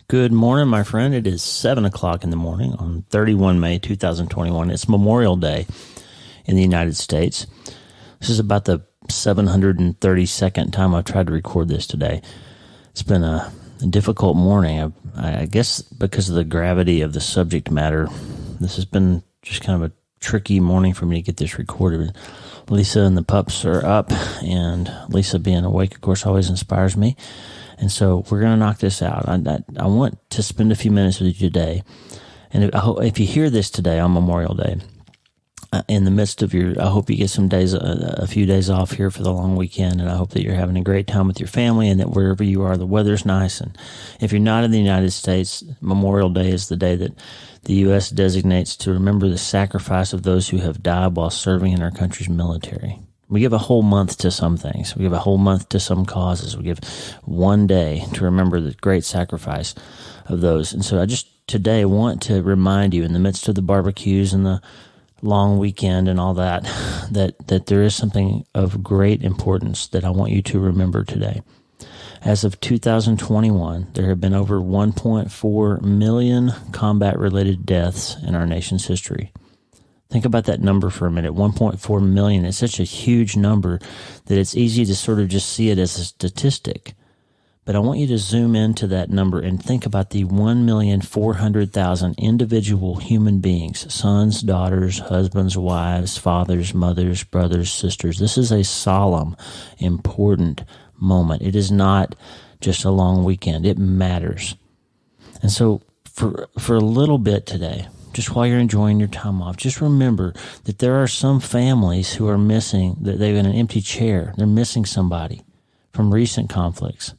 Good morning, my friend. It is 7 o'clock in the morning on 31 May 2021. It's Memorial Day in the United States. This is about the 732nd time I've tried to record this today. It's been a difficult morning. I guess because of the gravity of the subject matter, this has been just kind of a tricky morning for me to get this recorded. Lisa and the pups are up, and Lisa being awake, of course, always inspires me. And so we're going to knock this out. I want to spend a few minutes with you today. And if you hear this today on Memorial Day, in the midst of I hope you get some days, a few days off here for the long weekend. And I hope that you're having a great time with your family and that wherever you are, the weather's nice. And if you're not in the United States, Memorial Day is the day that the U.S. designates to remember the sacrifice of those who have died while serving in our country's military. We give a whole month to some things. We give a whole month to some causes. We give one day to remember the great sacrifice of those. And so I just today want to remind you in the midst of the barbecues and the long weekend and all that, that there is something of great importance that I want you to remember today. As of 2021, there have been over 1.4 million combat-related deaths in our nation's history. Think about that number for a minute, 1.4 million. It's such a huge number that it's easy to sort of just see it as a statistic. But I want you to zoom into that number and think about the 1,400,000 individual human beings, sons, daughters, husbands, wives, fathers, mothers, brothers, sisters. This is a solemn, important moment. It is not just a long weekend. It matters. And so for a little bit today, just while you're enjoying your time off, just remember that there are some families who are missing, that they've got an empty chair. They're missing somebody from recent conflicts.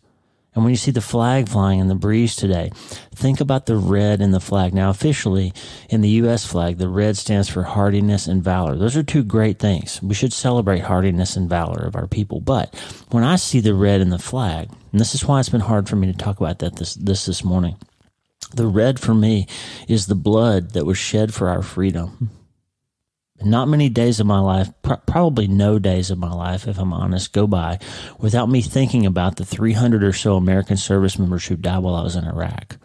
And when you see the flag flying in the breeze today, think about the red in the flag. Now, officially, in the U.S. flag, the red stands for hardiness and valor. Those are two great things. We should celebrate hardiness and valor of our people. But when I see the red in the flag, and this is why it's been hard for me to talk about that this morning, the red for me is the blood that was shed for our freedom. Not many days of my life, probably no days of my life, if I'm honest, go by without me thinking about the 300 or so American service members who died while I was in Iraq.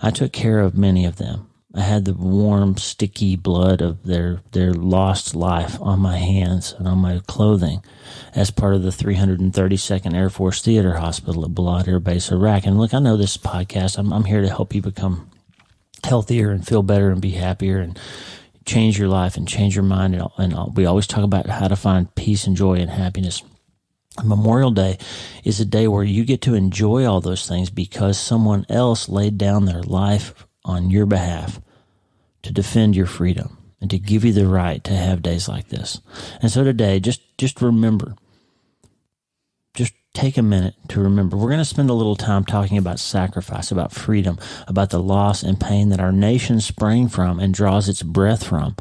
I took care of many of them. I had the warm, sticky blood of their lost life on my hands and on my clothing as part of the 332nd Air Force Theater Hospital at Belleau Air Base, Iraq. And look, I know this podcast, I'm here to help you become healthier and feel better and be happier and change your life and change your mind. And we always talk about how to find peace and joy and happiness. Memorial Day is a day where you get to enjoy all those things because someone else laid down their life on your behalf to defend your freedom and to give you the right to have days like this. And so today, just remember, just take a minute to remember. We're going to spend a little time talking about sacrifice, about freedom, about the loss and pain that our nation sprang from and draws its breath from.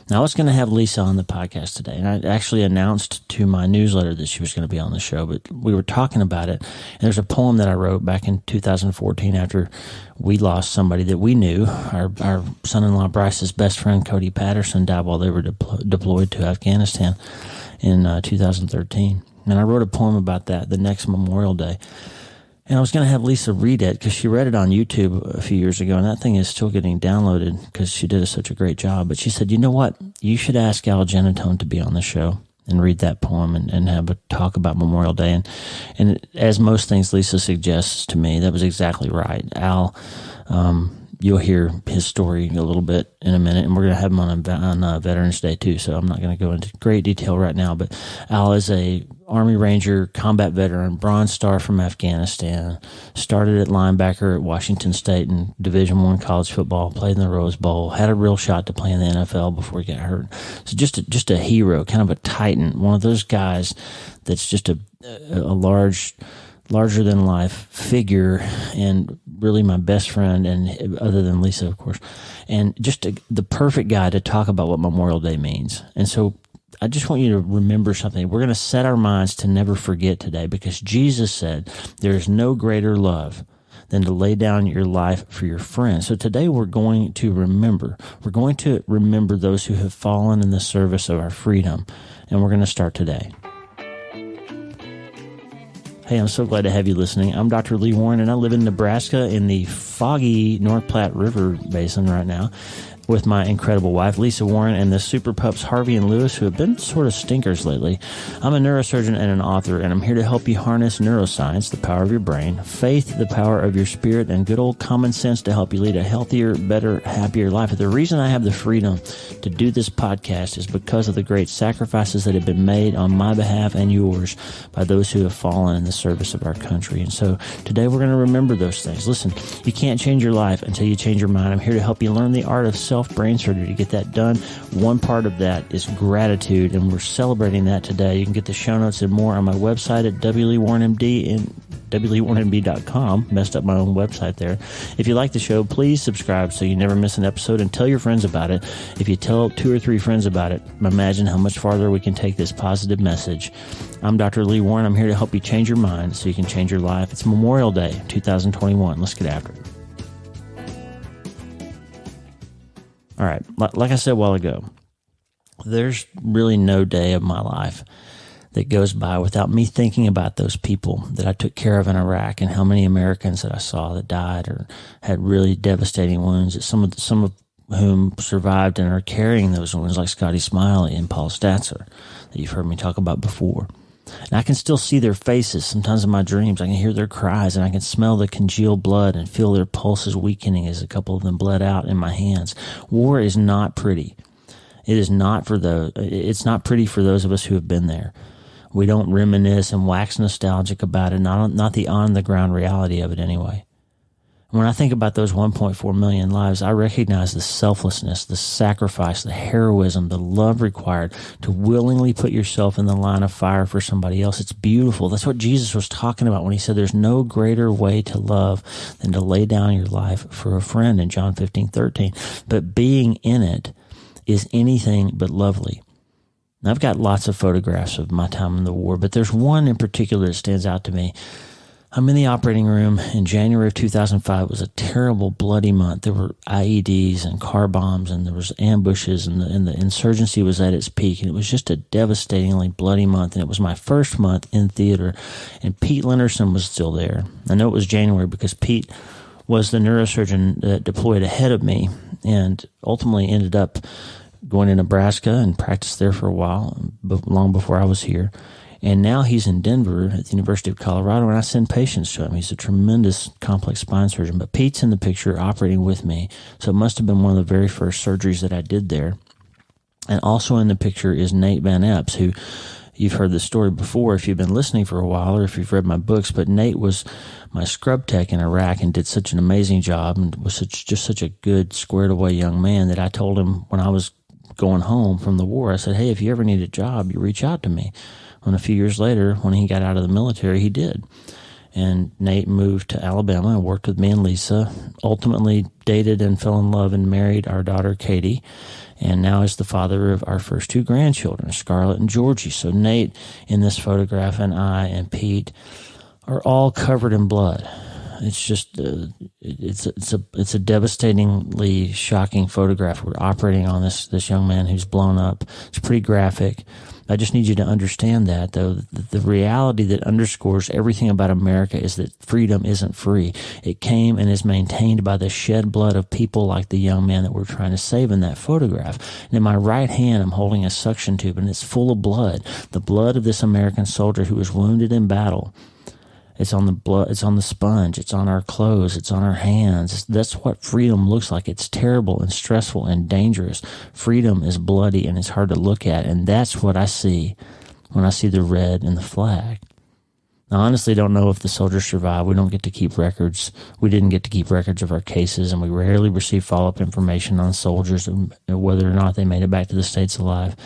Now, I was going to have Lisa on the podcast today, and I actually announced to my newsletter that she was going to be on the show, but we were talking about it, and there's a poem that I wrote back in 2014 after we lost somebody that we knew. Our son-in-law Bryce's best friend, Cody Patterson, died while they were deployed to Afghanistan in 2013. And I wrote a poem about that the next Memorial Day. And I was going to have Lisa read it because she read it on YouTube a few years ago, and that thing is still getting downloaded because she did such a great job. But she said, you know what? You should ask Al Genatone to be on the show and read that poem and have a talk about Memorial Day. And as most things Lisa suggests to me, that was exactly right. Al, you'll hear his story a little bit in a minute, and we're going to have him on Veterans Day too, so I'm not going to go into great detail right now. But Al is a Army Ranger, combat veteran, Bronze Star from Afghanistan, started at linebacker at Washington State in Division I college football, played in the Rose Bowl, had a real shot to play in the NFL before he got hurt. So just a hero, kind of a titan, one of those guys that's just a larger than life figure, and really my best friend, and other than Lisa, of course, and just the perfect guy to talk about what Memorial Day means. And so I just want you to remember something. We're going to set our minds to never forget today, because Jesus said there is no greater love than to lay down your life for your friends. So today we're going to remember. We're going to remember those who have fallen in the service of our freedom, and we're going to start today. Hey, I'm so glad to have you listening. I'm Dr. Lee Warren, and I live in Nebraska in the foggy North Platte River Basin right now with my incredible wife, Lisa Warren, and the super pups, Harvey and Lewis, who have been sort of stinkers lately. I'm a neurosurgeon and an author, and I'm here to help you harness neuroscience, the power of your brain, faith, the power of your spirit, and good old common sense to help you lead a healthier, better, happier life. The reason I have the freedom to do this podcast is because of the great sacrifices that have been made on my behalf and yours by those who have fallen in the service of our country. And so today we're going to remember those things. Listen, you can't change your life until you change your mind. I'm here to help you learn the art of self-brain surgery to get that done. One part of that is gratitude, and we're celebrating that today. You can get the show notes and more on my website at WLeeWarrenMD and WLeeWarrenMD.com. Messed up my own website there. If you like the show, please subscribe so you never miss an episode, and tell your friends about it. If you tell 2 or 3 friends about it, imagine how much farther we can take this positive message. I'm Dr. Lee Warren. I'm here to help you change your mind so you can change your life. It's Memorial Day 2021. Let's get after it. All right, like I said a while ago, there's really no day of my life that goes by without me thinking about those people that I took care of in Iraq, and how many Americans that I saw that died or had really devastating wounds, some of whom survived and are carrying those wounds, like Scotty Smiley and Paul Statzer, that you've heard me talk about before. And I can still see their faces sometimes in my dreams. I can hear their cries, and I can smell the congealed blood and feel their pulses weakening as a couple of them bled out in my hands. War is not pretty. It's not pretty for those of us who have been there. We don't reminisce and wax nostalgic about it, not the on-the-ground reality of it anyway. When I think about those 1.4 million lives, I recognize the selflessness, the sacrifice, the heroism, the love required to willingly put yourself in the line of fire for somebody else. It's beautiful. That's what Jesus was talking about when he said there's no greater way to love than to lay down your life for a friend in John 15:13. But being in it is anything but lovely. Now, I've got lots of photographs of my time in the war, but there's one in particular that stands out to me. I'm in the operating room in January of 2005. It was a terrible, bloody month. There were IEDs and car bombs, and there was ambushes, and the insurgency was at its peak. And it was just a devastatingly bloody month. And it was my first month in theater, and Pete Lennerson was still there. I know it was January because Pete was the neurosurgeon that deployed ahead of me, and ultimately ended up going to Nebraska and practiced there for a while, long before I was here. And now he's in Denver at the University of Colorado, and I send patients to him. He's a tremendous complex spine surgeon. But Pete's in the picture operating with me, so it must have been one of the very first surgeries that I did there. And also in the picture is Nate Van Epps, who you've heard the story before if you've been listening for a while or if you've read my books. But Nate was my scrub tech in Iraq and did such an amazing job, and was just such a good, squared-away young man that I told him when I was going home from the war, I said, hey, if you ever need a job, you reach out to me. And a few years later, when he got out of the military, he did. And Nate moved to Alabama and worked with me and Lisa, ultimately dated and fell in love and married our daughter, Katie, and now is the father of our first 2 grandchildren, Scarlett and Georgie. So Nate in this photograph, and I and Pete are all covered in blood. It's just, it's a devastatingly shocking photograph. We're operating on this young man who's blown up. It's pretty graphic. I just need you to understand that, though. The reality that underscores everything about America is that freedom isn't free. It came and is maintained by the shed blood of people like the young man that we're trying to save in that photograph. And in my right hand, I'm holding a suction tube, and it's full of blood. The blood of this American soldier who was wounded in battle. It's on the blood, it's on the sponge, it's on our clothes, it's on our hands. That's what freedom looks like. It's terrible and stressful and dangerous. Freedom is bloody and it's hard to look at, and that's what I see when I see the red in the flag. I honestly don't know if the soldiers survived. We don't get to keep records. We didn't get to keep records of our cases, and we rarely receive follow-up information on soldiers and whether or not they made it back to the States alive.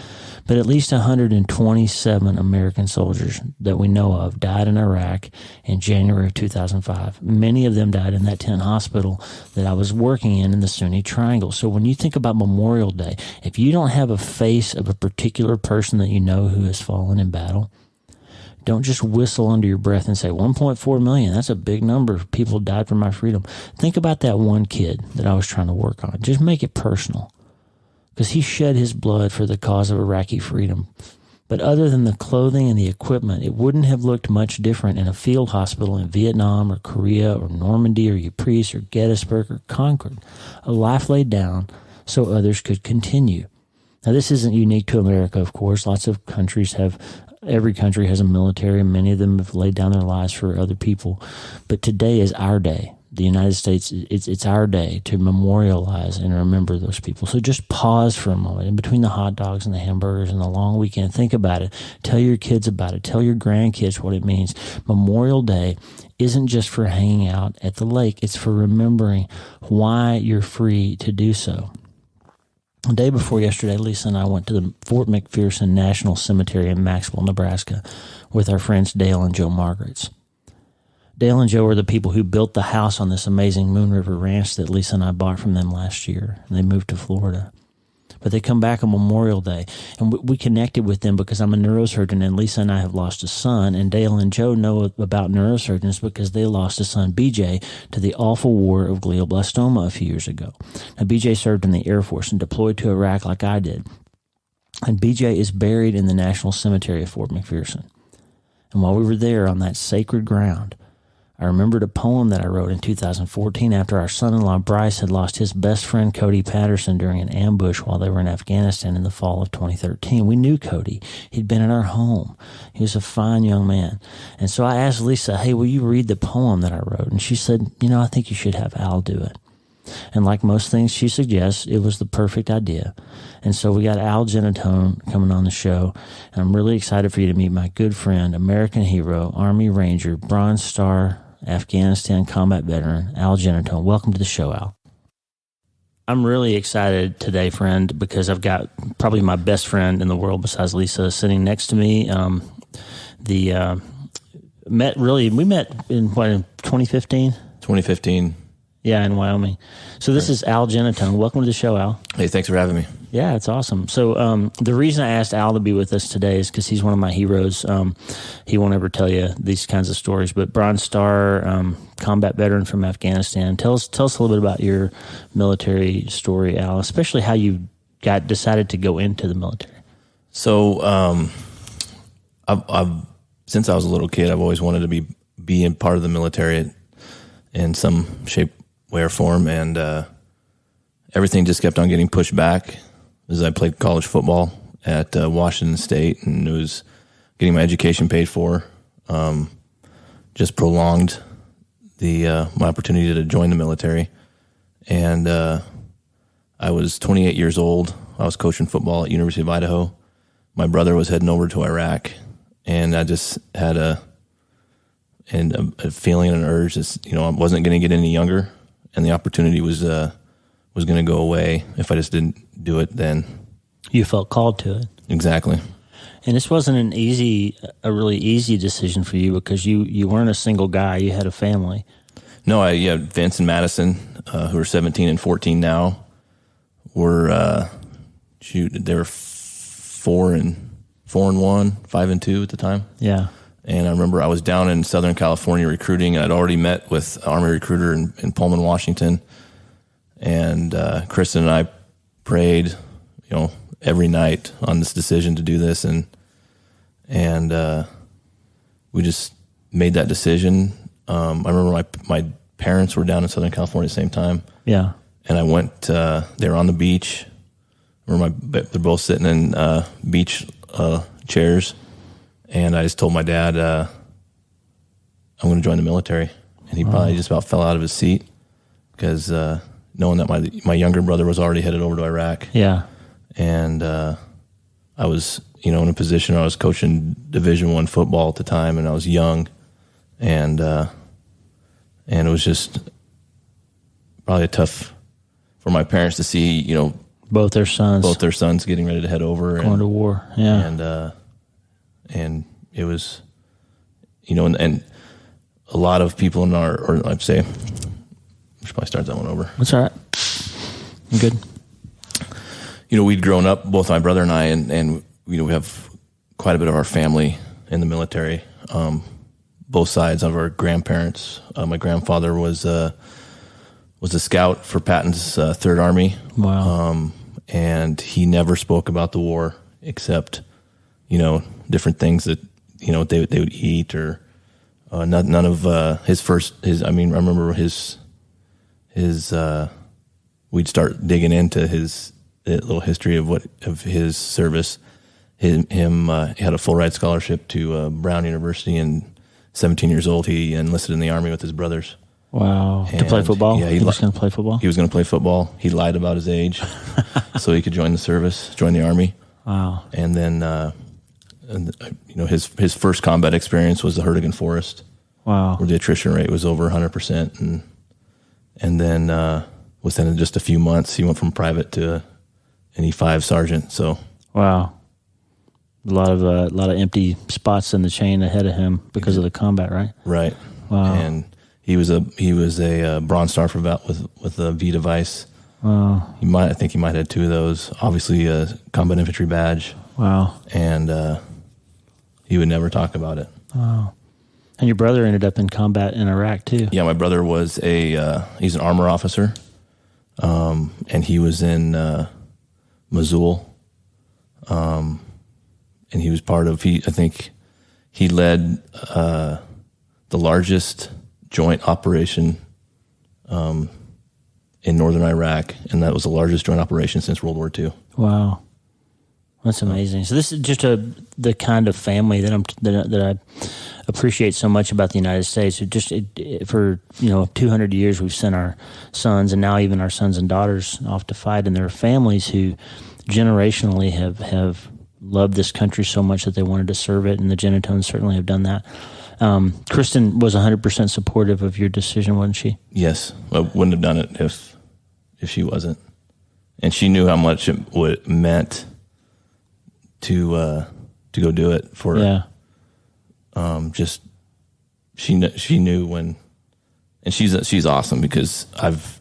But at least 127 American soldiers that we know of died in Iraq in January of 2005. Many of them died in that tent hospital that I was working in the Sunni Triangle. So when you think about Memorial Day, if you don't have a face of a particular person that you know who has fallen in battle, don't just whistle under your breath and say 1.4 million. That's a big number of people died for my freedom. Think about that one kid that I was trying to work on. Just make it personal, because he shed his blood for the cause of Iraqi freedom. But other than the clothing and the equipment, it wouldn't have looked much different in a field hospital in Vietnam or Korea or Normandy or Ypres or Gettysburg or Concord. A life laid down so others could continue. Now, this isn't unique to America, of course. Lots of countries have, every country has a military, and many of them have laid down their lives for other people. But today is our day. The United States, it's our day to memorialize and remember those people. So just pause for a moment in between the hot dogs and the hamburgers and the long weekend. Think about it. Tell your kids about it. Tell your grandkids what it means. Memorial Day isn't just for hanging out at the lake. It's for remembering why you're free to do so. The day before yesterday, Lisa and I went to the Fort McPherson National Cemetery in Maxwell, Nebraska, with our friends Dale and Joe Margaret's. Dale and Joe are the people who built the house on this amazing Moon River Ranch that Lisa and I bought from them last year, and they moved to Florida. But they come back on Memorial Day, and we connected with them because I'm a neurosurgeon, and Lisa and I have lost a son, and Dale and Joe know about neurosurgeons because they lost a son, BJ, to the awful war of glioblastoma a few years ago. Now, BJ served in the Air Force and deployed to Iraq like I did, and BJ is buried in the National Cemetery of Fort McPherson. And while we were there on that sacred ground, I remembered a poem that I wrote in 2014 after our son-in-law Bryce had lost his best friend Cody Patterson during an ambush while they were in Afghanistan in the fall of 2013. We knew Cody. He'd been in our home. He was a fine young man. And so I asked Lisa, hey, will you read the poem that I wrote? And she said, I think you should have Al do it. And like most things she suggests, it was the perfect idea. And so we got Al Genatone coming on the show. And I'm really excited for you to meet my good friend, American hero, Army Ranger, Bronze Star, Afghanistan combat veteran, Al Genatone. Welcome to the show, Al. I'm really excited today, friend, because I've got probably my best friend in the world besides Lisa sitting next to me. We met in 2015? 2015. Yeah, in Wyoming. So this is Al Genatone. Welcome to the show, Al. Hey, thanks for having me. Yeah, it's awesome. So the reason I asked Al to be with us today is because he's one of my heroes. He won't ever tell you these kinds of stories, but Bronze Star, combat veteran from Afghanistan. Tell us a little bit about your military story, Al, especially how you decided to go into the military. So I've since I was a little kid, I've always wanted to be in part of the military in some shape, way, or form, and everything just kept on getting pushed back as I played college football at Washington State, and it was getting my education paid for. Just prolonged my opportunity to join the military, and I was 28 years old. I was coaching football at University of Idaho. My brother was heading over to Iraq, and I just had a feeling and an urge that I wasn't going to get any younger, and the opportunity was going to go away if I just didn't do it then. You felt called to it. Exactly. And this wasn't a really easy decision for you because you weren't a single guy. You had a family. No, Vince and Madison, who are 17 and 14 now, were they were 4-1, 5-2 at the time. Yeah. And I remember I was down in Southern California recruiting, and I'd already met with Army recruiter in Pullman, Washington. And Kristen and I prayed, every night on this decision to do this, and we just made that decision. I remember my parents were down in Southern California at the same time. Yeah. And I went. They were on the beach. They're both sitting in beach chairs, and I just told my dad, "I'm going to join the military." And he probably just about fell out of his seat because knowing that my younger brother was already headed over to Iraq. Yeah. And I was, in a position where I was coaching Division I football at the time, and I was young, and it was just probably tough for my parents to see, both their sons getting ready to head over, going to war. Yeah. And it was, and a lot of people in or I'd say, we should probably start that one over. That's all right. I'm good. We'd grown up, both my brother and I, and we have quite a bit of our family in the military. Both sides of our grandparents. My grandfather was a scout for Patton's Third Army. Wow. And he never spoke about the war except different things that, they would eat, or none of I remember his we'd start digging into his little history of his service. He had a full ride scholarship to Brown University, and 17 years old, he enlisted in the Army with his brothers. Wow. To play football? Yeah, he was going to play football? He was going to play football. He lied about his age so he could join the Army. Wow. And then, his first combat experience was the Hurtgen Forest. Wow. Where the attrition rate was over 100%. And then within just a few months, he went from private to an E5 sergeant. So. Wow. A lot of empty spots in the chain ahead of him because of the combat, right? Right. Wow. And he was a Bronze Star for with a V device. Wow. I think he might have had 2 of those. Obviously, a combat infantry badge. Wow. And he would never talk about it. Wow. And your brother ended up in combat in Iraq too. Yeah, my brother was he's an armor officer, and he was in Mosul. And he was I think he led the largest joint operation in northern Iraq, and that was the largest joint operation since World War II. Wow, that's amazing. So this is just the kind of family that I appreciate so much about the United States. For 200 years we've sent our sons, and now even our sons and daughters, off to fight, and there are families who generationally have loved this country so much that they wanted to serve it, and the Genatones certainly have done that. Kristen was 100% supportive of your decision, wasn't she? Yes. I wouldn't have done it if she wasn't. And she knew how much it meant to go do it for she knew when, and she's awesome because I've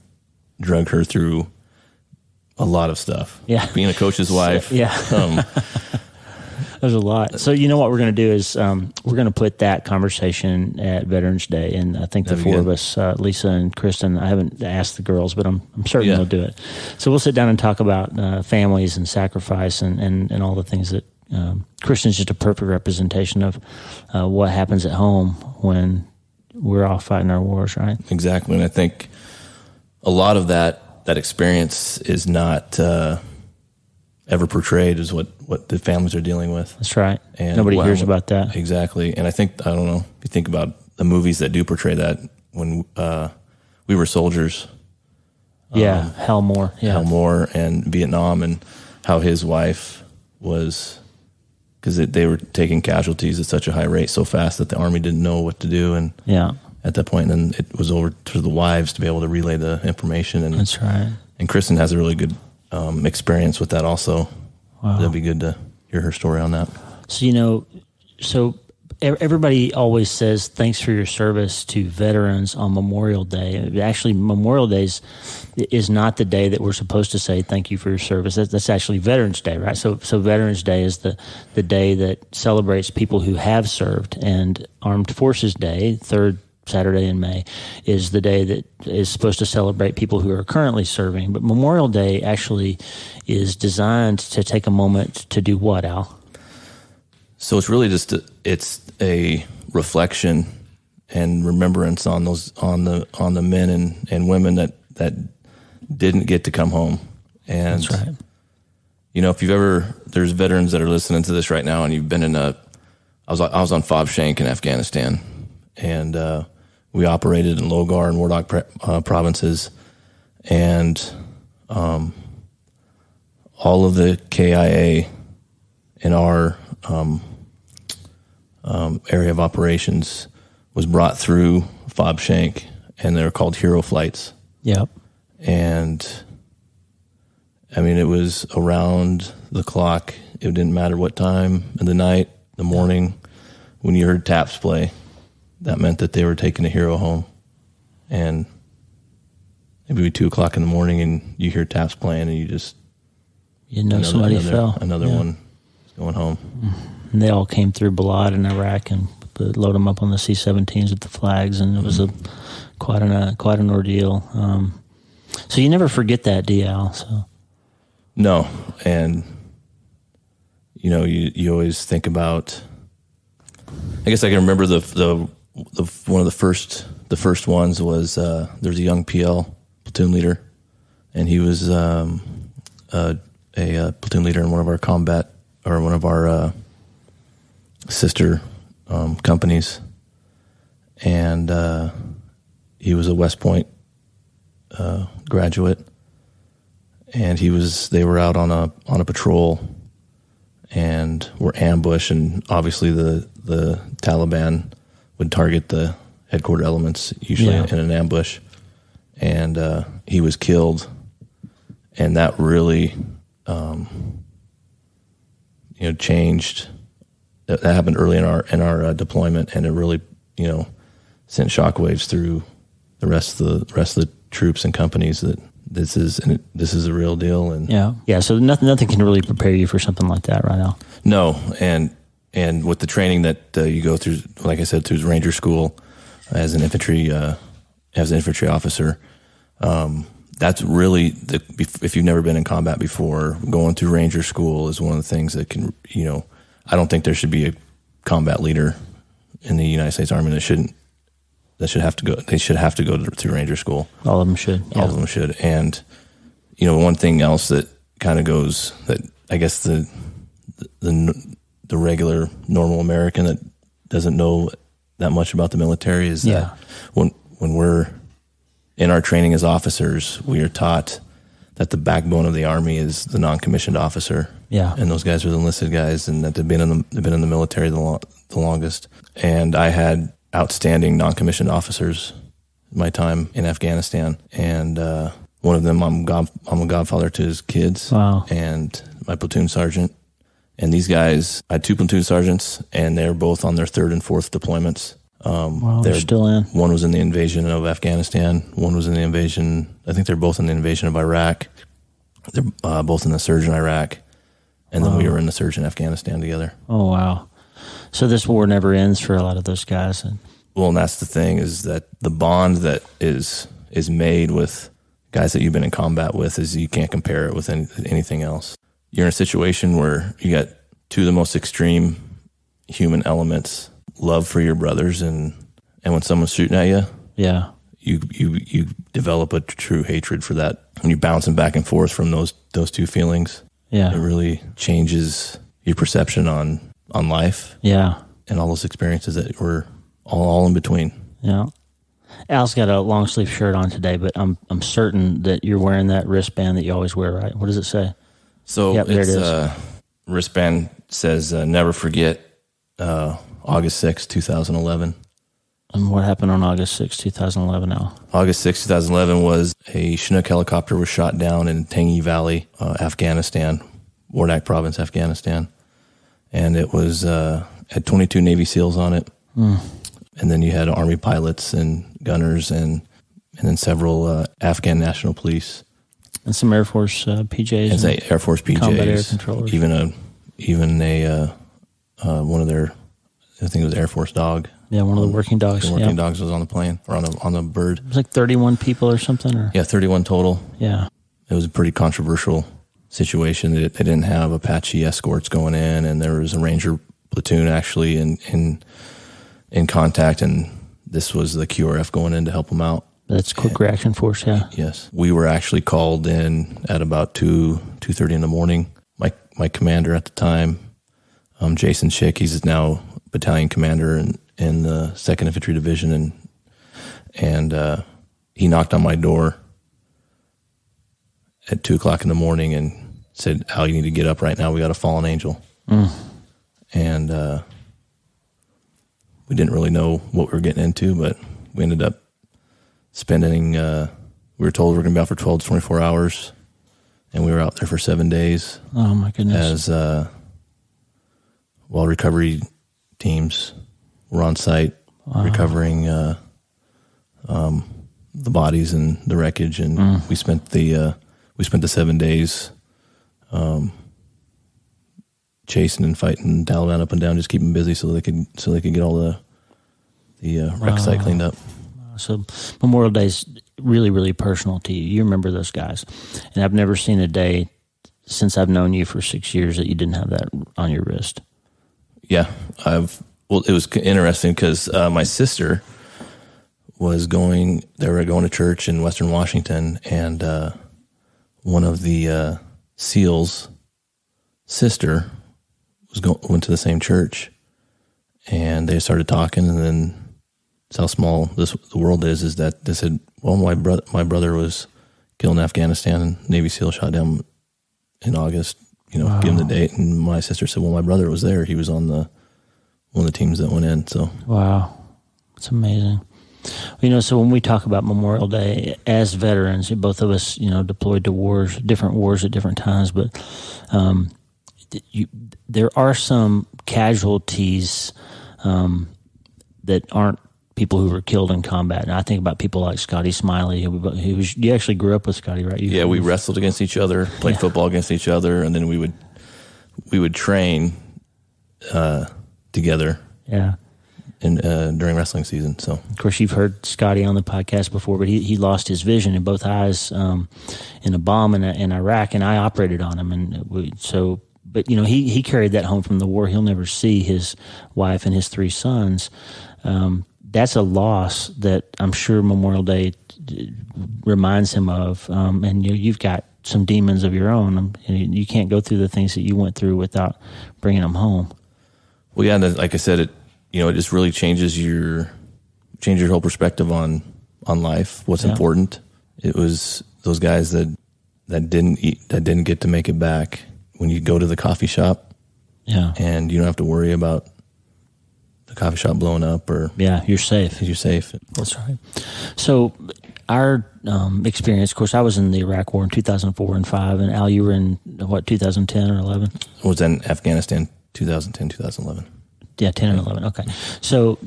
drugged her through a lot of stuff. Yeah. Being a coach's wife. There's a lot. So you know what we're going to do is we're going to put that conversation at Veterans Day, and I think the 4 of us, Lisa and Kristen, I haven't asked the girls, but I'm certain they'll do it. So we'll sit down and talk about families and sacrifice and all the things that Kristen's just a perfect representation of what happens at home when we're off fighting our wars, right? Exactly. And I think a lot of that experience is not ever portrayed as what the families are dealing with. That's right. And nobody hears about that. Exactly. And I don't know, if you think about the movies that do portray that, when we were soldiers. Hal Moore. Yeah. Hal Moore and Vietnam, and how his wife was, because they were taking casualties at such a high rate so fast that the Army didn't know what to do. And at that point, then it was over to the wives to be able to relay the information. And that's right. And Kristen has a really good experience with that also. Wow. That'd be good to hear her story on that. So everybody always says thanks for your service to veterans on Memorial Day. Actually, Memorial Day is not the day that we're supposed to say thank you for your service. That's actually Veterans Day, right? So Veterans Day is the day that celebrates people who have served, and Armed Forces Day, third Saturday in May, is the day that is supposed to celebrate people who are currently serving. But Memorial Day actually is designed to take a moment to do what, Al? So it's really just a reflection and remembrance on the men and women that didn't get to come home. And that's right. If there's veterans that are listening to this right now, and you've been I was on Fob Shank in Afghanistan, and we operated in Logar and Wardak provinces, and all of the KIA in our area of operations was brought through Fob Shank, and they're called hero flights. Yep. And I mean, it was around the clock. It didn't matter what time of the night, the morning, when you heard taps play, that meant that they were taking a hero home. And maybe 2:00 in the morning, and you hear taps playing, and somebody fell. Another one is going home. And they all came through Balad in Iraq and load them up on the C-17s with the flags, and it was quite an ordeal. So you never forget that, do you, Al? So. No, and you always think about. I guess I can remember the one of the first ones was there's a young PL platoon leader, and he was a platoon leader in one of our combat or one of our sister companies, and he was a West Point graduate, and they were out on a patrol and were ambushed, and obviously the Taliban would target the headquarter elements usually in an ambush, and he was killed, and that really changed. That happened early in our deployment, and it really sent shockwaves through the rest of the troops and companies that this is a real deal. And so nothing can really prepare you for something like that right now. No, and with the training that you go through, like I said, through Ranger School as an infantry officer, that's really if you've never been in combat before, going through Ranger School is one of the things that can I don't think there should be a combat leader in the United States Army that should have to go. They should have to go through Ranger School. All of them should. Yeah. All of them should. And one thing else that kind of goes that I guess the regular normal American that doesn't know that much about the military is that when we're in our training as officers, we are taught that the backbone of the Army is the non-commissioned officer. Yeah. And those guys are the enlisted guys, and that they've been in the military the longest. And I had outstanding non-commissioned officers in my time in Afghanistan, and one of them I'm a godfather to his kids. Wow. And my platoon sergeant. And these guys, I had two platoon sergeants, and they're both on their third and fourth deployments. They're still in. One was in the invasion of Afghanistan. One was in the invasion. I think they're both in the invasion of Iraq. They're both in the surge in Iraq, and then we were in the surge in Afghanistan together. Oh wow! So this war never ends for a lot of those guys. Well, and that's the thing, is that the bond that is made with guys that you've been in combat with is you can't compare it with anything else. You're in a situation where you got two of the most extreme human elements: love for your brothers, and when someone's shooting at you, you develop a true hatred for that. When you're bouncing back and forth from those two feelings, it really changes your perception on life. Yeah, and all those experiences that were all in between. Yeah. Al's got a long sleeve shirt on today, but I'm certain that you're wearing that wristband that you always wear, right? What does it say? So it's wristband says never forget August 6, 2011. And what happened on August 6, 2011, Al? August 6, 2011 was a Chinook helicopter was shot down in Tangi Valley, Afghanistan, Wardak Province, Afghanistan. And it was had 22 Navy SEALs on it. And then you had Army pilots and gunners and then several Afghan National Police. And some Air Force PJs. And Air Force PJs. Combat air controllers. Even one of their, I think it was Air Force dog. Yeah, one of the working dogs. The working dogs was on the plane, or on the bird. It was like 31 people or something? Or? Yeah, 31 total. Yeah. It was a pretty controversial situation. They didn't have Apache escorts going in, and there was a Ranger platoon actually in contact, and this was the QRF going in to help them out. That's quick reaction force, yeah. Yes. We were actually called in at about 2:30 in the morning. My commander at the time, Jason Schick, he's now battalion commander in the 2nd Infantry Division, and he knocked on my door at 2:00 in the morning and said, "Al, you need to get up right now. We got a fallen angel." And we didn't really know what we were getting into, but we ended up spending, we were told we were going to be out for 12 to 24 hours, and we were out there for 7 days. Oh, my goodness. As while recovery teams were on site recovering the bodies and the wreckage, and we spent the 7 days chasing and fighting Taliban up and down, just keeping busy so they could get all the wreck site cleaned up. So Memorial Day is really, really personal to you. You remember those guys. And I've never seen a day since I've known you for 6 years that you didn't have that on your wrist. Yeah, it was interesting because my sister was they were going to church in Western Washington, and one of the SEALs' sister went to the same church, and they started talking, and then that's how small the world is that they said, well, my brother was killed in Afghanistan, and Navy SEAL shot down in August, wow. Give him the date, and my sister said, well, my brother was there. He was on one of the teams that went in. So wow, it's amazing. So when we talk about Memorial Day as veterans, both of us, deployed to different wars at different times, but there are some casualties that aren't people who were killed in combat. And I think about people like Scotty Smiley. You actually grew up with Scotty, right? Yeah, we wrestled against each other, played football against each other, and then we would train together. Yeah. During wrestling season. So, of course, you've heard Scotty on the podcast before, but he lost his vision in both eyes in a bomb in Iraq, and I operated on him, But he carried that home from the war. He'll never see his wife and his 3 sons. That's a loss that I'm sure Memorial Day reminds him of. And you've got some demons of your own. You can't go through the things that you went through without bringing them home. Well, yeah, and like I said, it just really changes your whole perspective on life. What's important. It was those guys that didn't get to make it back. When you go to the coffee shop, and you don't have to worry about the coffee shop blowing up, or you're safe. You're safe. That's right. So our experience, of course, I was in the Iraq War in 2004 and 5, and Al, you were in 2010 or 11? I was in Afghanistan 2010, 2011. Yeah, 10 and 11. Okay. So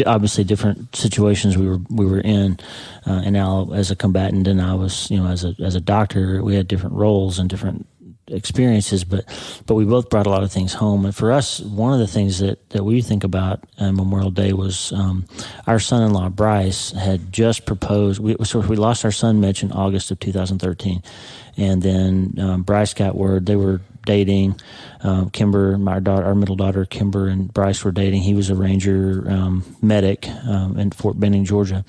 obviously different situations we were in, and Al as a combatant, and I was, as a doctor, we had different roles and different experiences, but we both brought a lot of things home. And for us, one of the things that we think about on Memorial Day was our son-in-law Bryce had just proposed. We lost our son Mitch in August of 2013, and then Bryce got word they were dating. Kimber, our middle daughter, Kimber, and Bryce were dating. He was a Ranger medic in Fort Benning, Georgia,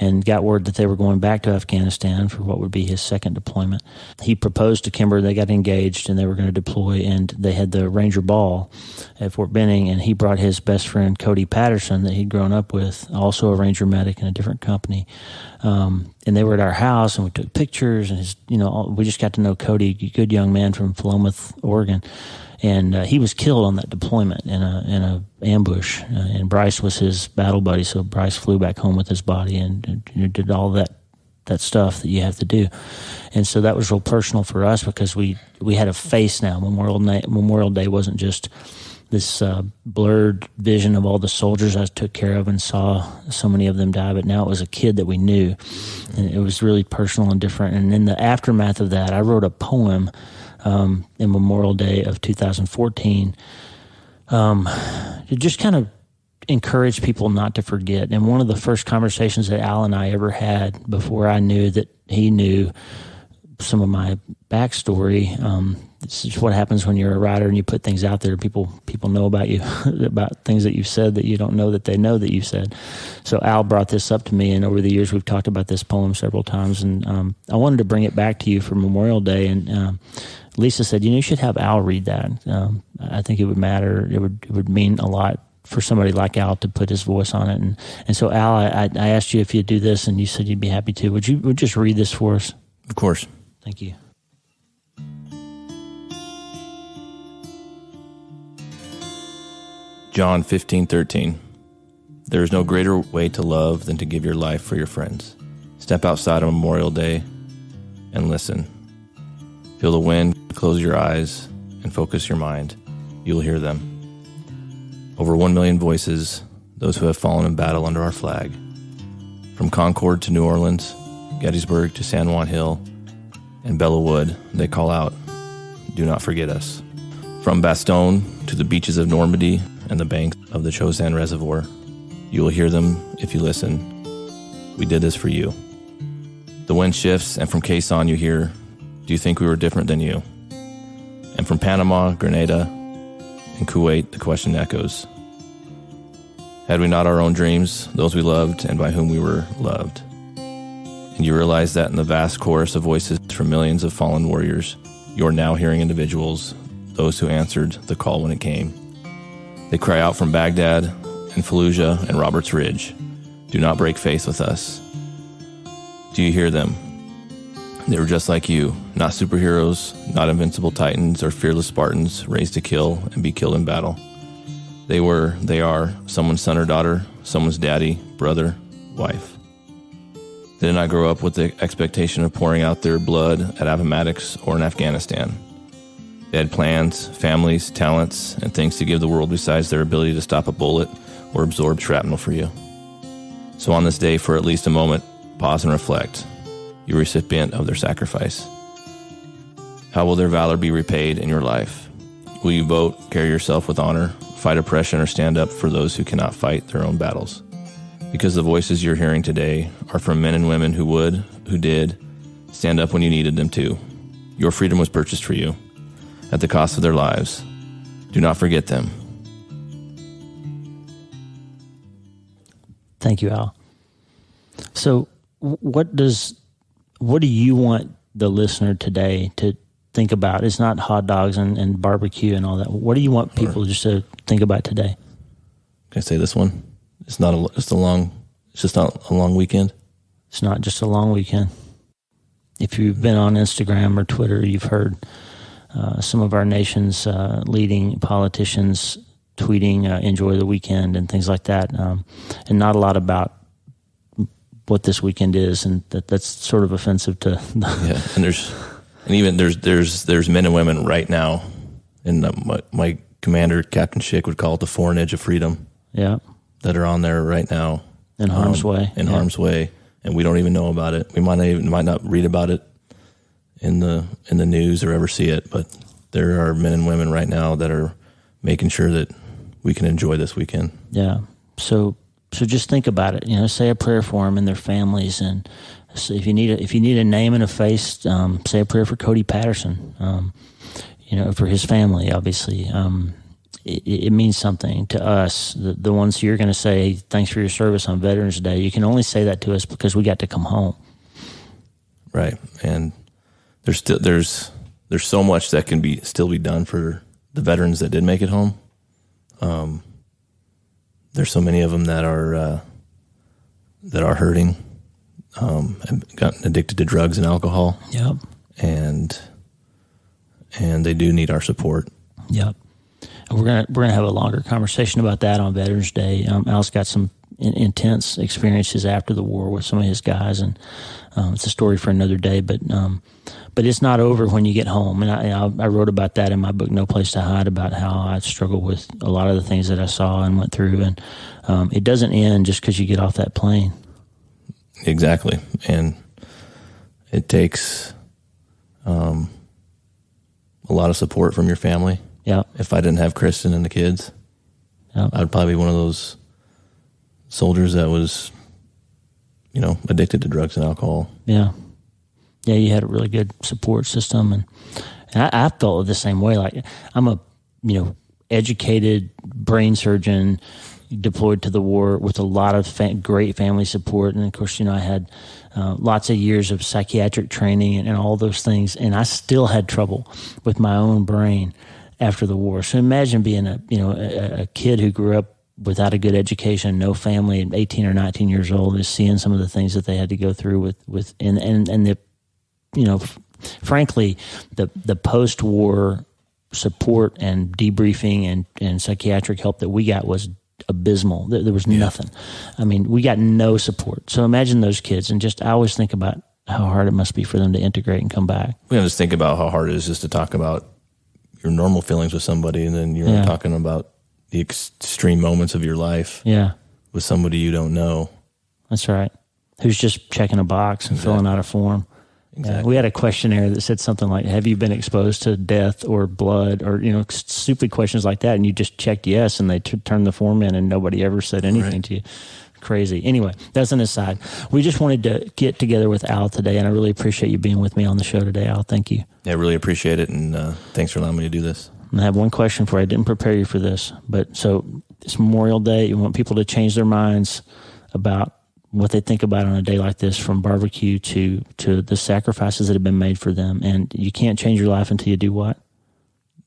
and got word that they were going back to Afghanistan for what would be his second deployment. He proposed to Kimber. They got engaged, and they were going to deploy, and they had the Ranger Ball at Fort Benning, and he brought his best friend, Cody Patterson, that he'd grown up with, also a Ranger medic in a different company. And they were at our house, and we took pictures, and we just got to know Cody, a good young man from Philomath, Oregon. And he was killed on that deployment in a ambush, and Bryce was his battle buddy. So Bryce flew back home with his body and did all that stuff that you have to do. And so that was real personal for us because we had a face now. Memorial Day wasn't just this blurred vision of all the soldiers I took care of and saw so many of them die, but now it was a kid that we knew, and it was really personal and different. And in the aftermath of that, I wrote a poem in Memorial Day of 2014 to just kind of encourage people not to forget. And one of the first conversations that Al and I ever had before I knew that he knew some of my backstory, this is what happens when you're a writer and you put things out there. People know about you, about things that you've said that you don't know that they know that you've said. So Al brought this up to me, and over the years we've talked about this poem several times, and I wanted to bring it back to you for Memorial Day, and Lisa said, you should have Al read that. I think it would matter. It would mean a lot for somebody like Al to put his voice on it. And so Al, I asked you if you'd do this, and you said you'd be happy to. Would you just read this for us? Of course. Thank you. John 15:13. There is no greater way to love than to give your life for your friends. Step outside on Memorial Day and listen. Feel the wind, close your eyes, and focus your mind. You'll hear them. Over 1 million voices, those who have fallen in battle under our flag. From Concord to New Orleans, Gettysburg to San Juan Hill, and Belleau Wood, they call out, do not forget us. From Bastogne to the beaches of Normandy and the banks of the Chosin Reservoir, you will hear them if you listen. We did this for you. The wind shifts, and from Caisson you hear, do you think we were different than you? And from Panama, Grenada, and Kuwait, the question echoes. Had we not our own dreams, those we loved, and by whom we were loved? And you realize that in the vast chorus of voices from millions of fallen warriors, you're now hearing individuals, those who answered the call when it came. They cry out from Baghdad and Fallujah and Roberts Ridge, do not break faith with us. Do you hear them? They were just like you, not superheroes, not invincible titans or fearless Spartans raised to kill and be killed in battle. They are someone's son or daughter, someone's daddy, brother, wife. They did not grow up with the expectation of pouring out their blood at Appomattox or in Afghanistan. They had plans, families, talents, and things to give the world besides their ability to stop a bullet or absorb shrapnel for you. So on this day, for at least a moment, pause and reflect. You're a recipient of their sacrifice. How will their valor be repaid in your life? Will you vote, carry yourself with honor, fight oppression, or stand up for those who cannot fight their own battles? Because the voices you're hearing today are from men and women who would, who did, stand up when you needed them to. Your freedom was purchased for you at the cost of their lives. Do not forget them. Thank you, Al. So what do you want the listener today to think about? It's not hot dogs and barbecue and all that. What do you want people just to think about today? Can I say this one? It's not just not a long weekend. It's not just a long weekend. If you've been on Instagram or Twitter, you've heard some of our nation's leading politicians tweeting enjoy the weekend and things like that, and not a lot about what this weekend is, and that's sort of offensive to yeah. And there's men and women right now, and my commander, Captain Schick, would call it the foreign edge of freedom. Yeah, that are on there right now in harm's way. Harm's way, and we don't even know about it. We might not read about it in the news or ever see it, but there are men and women right now that are making sure that we can enjoy this weekend. Yeah. So just think about it. Say a prayer for them and their families, and so if you need a name and a face, say a prayer for Cody Patterson. For his family, obviously. It means something to us. The ones you're going to say, thanks for your service on Veterans Day, you can only say that to us because we got to come home. Right. And there's so much that can still be done for the veterans that did make it home. There's so many of them that are hurting, have gotten addicted to drugs and alcohol. Yep. And they do need our support. Yep. We're gonna have a longer conversation about that on Veterans Day. Al's got some intense experiences after the war with some of his guys, and it's a story for another day. But it's not over when you get home. And I wrote about that in my book, No Place to Hide, about how I struggled with a lot of the things that I saw and went through. And it doesn't end just because you get off that plane. Exactly, and it takes a lot of support from your family. Yeah. If I didn't have Kristen and the kids, I'd probably be one of those soldiers that was, addicted to drugs and alcohol. Yeah. Yeah, you had a really good support system, and I felt the same way. Like, I'm a, educated brain surgeon deployed to the war with a lot of great family support, and of course, I had lots of years of psychiatric training and all those things, and I still had trouble with my own brain after the war. So imagine being a kid who grew up without a good education, no family, at 18 or 19 years old, is seeing some of the things that they had to go through with and the frankly the post-war support and debriefing and psychiatric help that we got was abysmal. There was nothing. I mean, we got no support. So imagine those kids, and I always think about how hard it must be for them to integrate and come back. We can just think about how hard it is just to talk about your normal feelings with somebody, and then you're talking about the extreme moments of your life with somebody you don't know. That's right. Who's just checking a box and filling out a form. Exactly. We had a questionnaire that said something like, have you been exposed to death or blood, or, stupid questions like that. And you just checked yes, and they turned the form in, and nobody ever said anything to you. crazy. Anyway, that's an aside. We just wanted to get together with Al today, and I really appreciate you being with me on the show today, Al. Thank you. Yeah, I really appreciate it, and thanks for allowing me to do this. I have one question for you. I didn't prepare you for this, but so it's Memorial Day. You want people to change their minds about what they think about on a day like this, from barbecue to the sacrifices that have been made for them. And you can't change your life until you do what?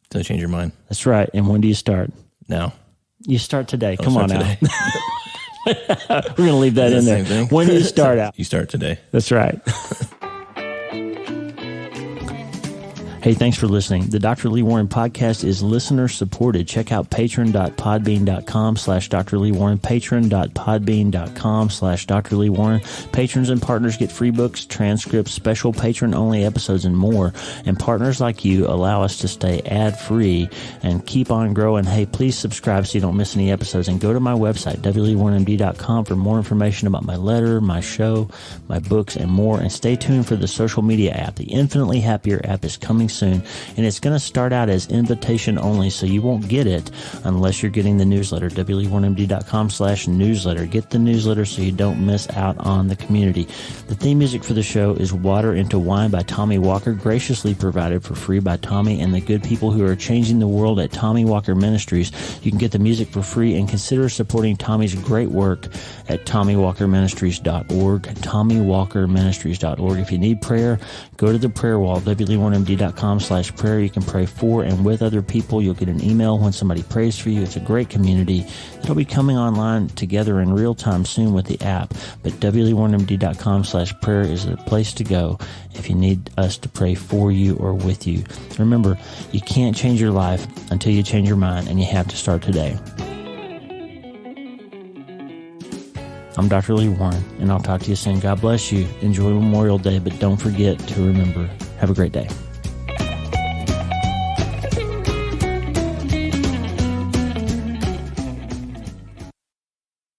Until you change your mind. That's right. And when do you start? Now. You start today. Come on, today. Al. We're going to leave that in there. When do you start out? You start today. That's right. Hey, thanks for listening. The Dr. Lee Warren podcast is listener supported. Check out patron.podbean.com/Dr. Lee Warren, patron.podbean.com/Dr. Lee Warren. Patrons and partners get free books, transcripts, special patron-only episodes, and more. And partners like you allow us to stay ad-free and keep on growing. Hey, please subscribe so you don't miss any episodes. And go to my website, wleewarrenmd.com, for more information about my letter, my show, my books, and more. And stay tuned for the social media app. The Infinitely Happier app is coming soon, and it's going to start out as invitation only, so you won't get it unless you're getting the newsletter, wleewarrenmd.com/newsletter. Get the newsletter so you don't miss out on the community. The theme music for the show is Water into Wine by Tommy Walker, graciously provided for free by Tommy and the good people who are changing the world at Tommy Walker Ministries. You can get the music for free and consider supporting Tommy's great work at TommyWalkerMinistries.org, TommyWalkerMinistries.org. If you need prayer, go to the prayer wall, wleewarrenmd.com/prayer. You can pray for and with other people. You'll get an email when somebody prays for you. It's a great community. It'll be coming online together in real time soon with the app. But wleewarrenmd.com/prayer is the place to go if you need us to pray for you or with you. Remember, you can't change your life until you change your mind, and you have to start today. I'm Dr. Lee Warren, and I'll talk to you soon. God bless you. Enjoy Memorial Day, but don't forget to remember, have a great day.